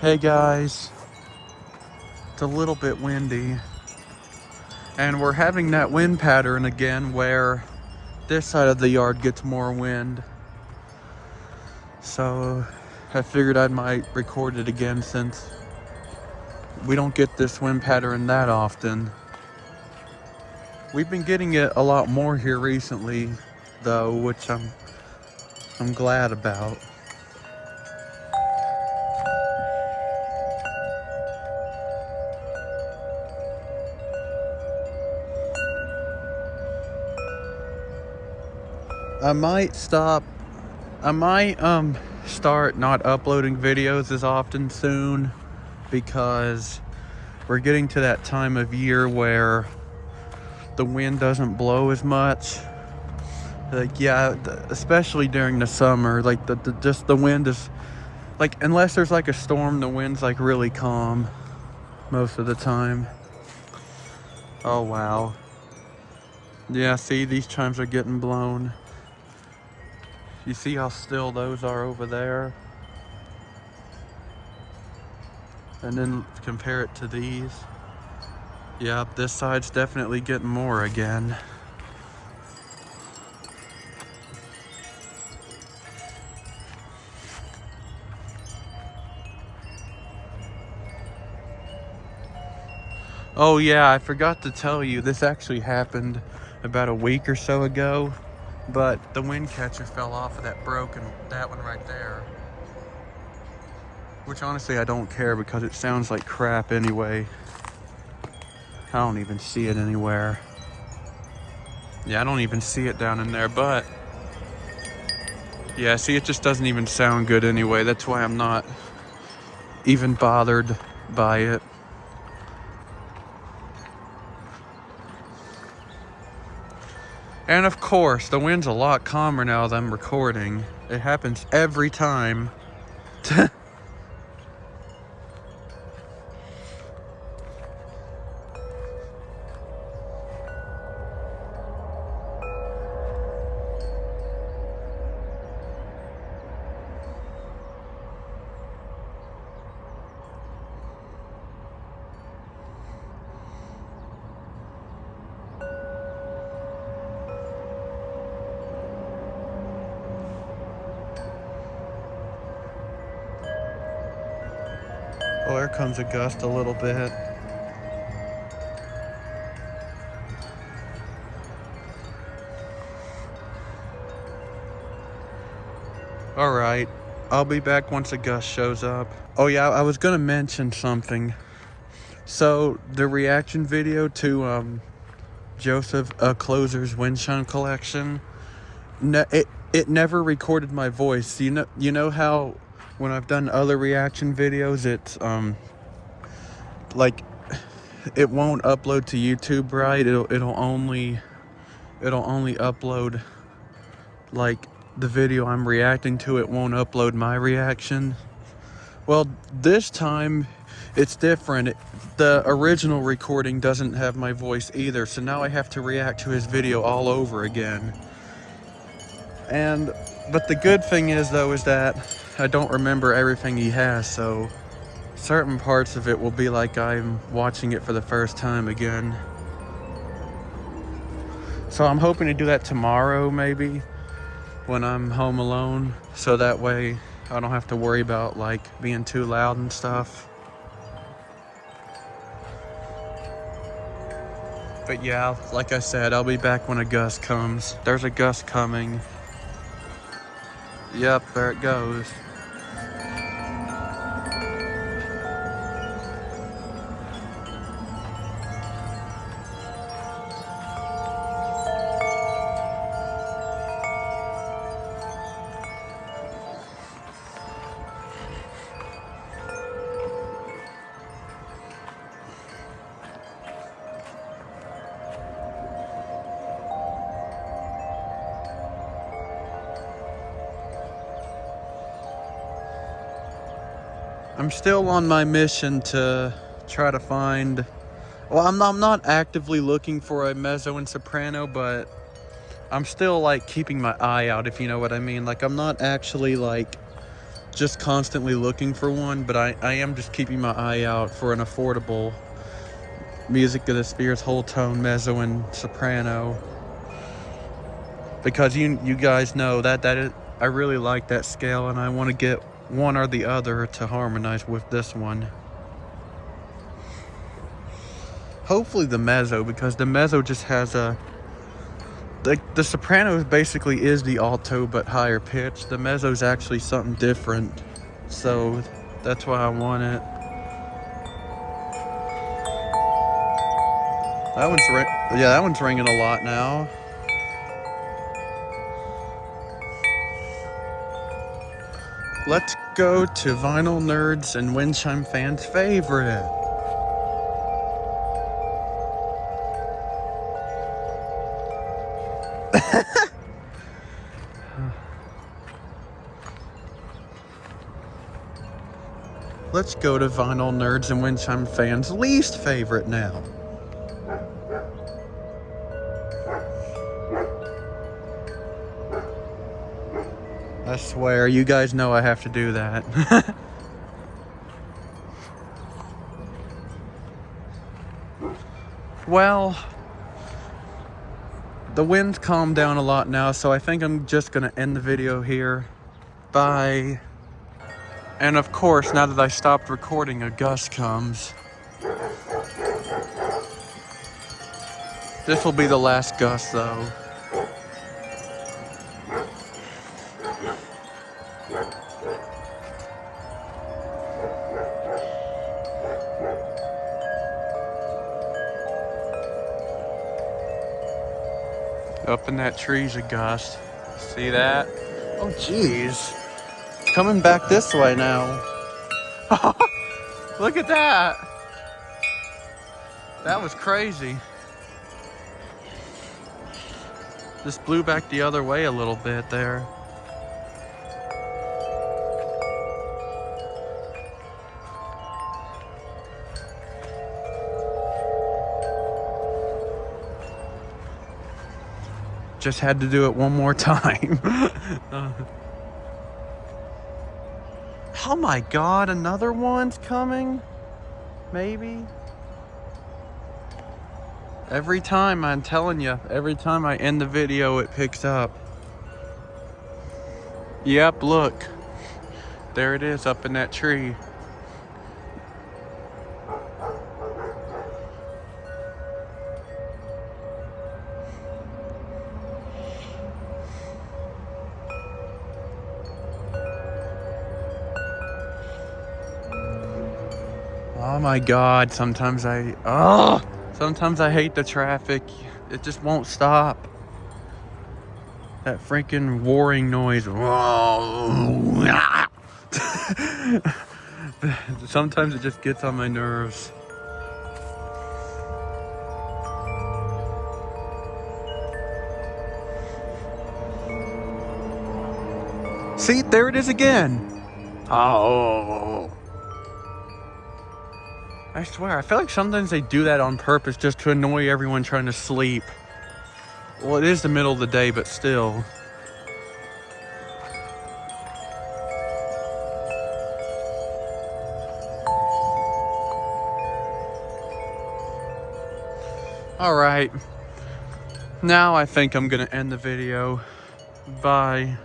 Hey guys, it's a little bit windy and we're having that wind pattern again where this side of the yard gets more wind. So I figured I might record it again since we don't get this wind pattern that often. We've been getting it a lot more here recently though, which I'm glad about. I might start not uploading videos as often soon because we're getting to that time of year where the wind doesn't blow as much. Like, yeah, especially during the summer, like the wind is like, unless there's like a storm, the wind's like really calm most of the time. Oh wow. Yeah, see, these chimes are getting blown. You see how still those are over there? And then compare it to these. Yeah, this side's definitely getting more again. Oh yeah, I forgot to tell you, this actually happened about a week or so ago, but the wind catcher fell off of that one right there. Which honestly I don't care because it sounds like crap anyway. I don't even see it anywhere. Yeah, I don't even see it down in there, but yeah, see, it just doesn't even sound good anyway. That's why I'm not even bothered by it. And of course, the wind's a lot calmer now that I'm recording. It happens every time. Oh, there comes a gust a little bit. Alright, I'll be back once a gust shows up. Oh yeah, I was gonna mention something. So, the reaction video to Joseph Closer's Windchime collection, it never recorded my voice. You know how when I've done other reaction videos, it's like it won't upload to YouTube, right? It'll only upload like the video I'm reacting to. It won't upload my reaction. Well, this time it's different. The original recording doesn't have my voice either, so now I have to react to his video all over again. But the good thing is though is that I don't remember everything he has, so certain parts of it will be like I'm watching it for the first time again. So I'm hoping to do that tomorrow maybe when I'm home alone, so that way I don't have to worry about like being too loud and stuff. But yeah, like I said, I'll be back when a gust comes. There's a gust coming. Yep, there it goes. I'm still on my mission to try to find, well, I'm not actively looking for a mezzo and soprano, but I'm still like keeping my eye out, if you know what I mean. Like, I'm not actually like just constantly looking for one, but I am just keeping my eye out for an affordable Music of the Spheres whole tone, mezzo, and soprano. Because you guys know that I really like that scale, and I want to get one or the other to harmonize with this one. Hopefully the mezzo, because the mezzo just has a... The soprano basically is the alto, but higher pitch. The mezzo is actually something different. So that's why I want it. That one's ringing a lot now. Let's go to Vinyl Nerds and Wind Chime Fans' favorite. Let's go to Vinyl Nerds and Wind Chime Fans' least favorite now. I swear, you guys know I have to do that. Well, the wind's calmed down a lot now, so I think I'm just gonna end the video here. Bye. And of course, now that I stopped recording, a gust comes. This will be the last gust, though. Up in that tree's a gust. See that? Oh, jeez. It's coming back this way now. Look at that. That was crazy. Just blew back the other way a little bit there. Just had to do it one more time. Oh my God, another one's coming? Maybe? Every time, I'm telling you, every time I end the video, it picks up. Yep, look. There it is up in that tree. Oh my God, sometimes I hate the traffic. It just won't stop. That freaking warring noise. Sometimes it just gets on my nerves. See, there it is again. Oh. I swear, I feel like sometimes they do that on purpose just to annoy everyone trying to sleep. Well, it is the middle of the day, but still. All right. Now I think I'm gonna end the video. Bye.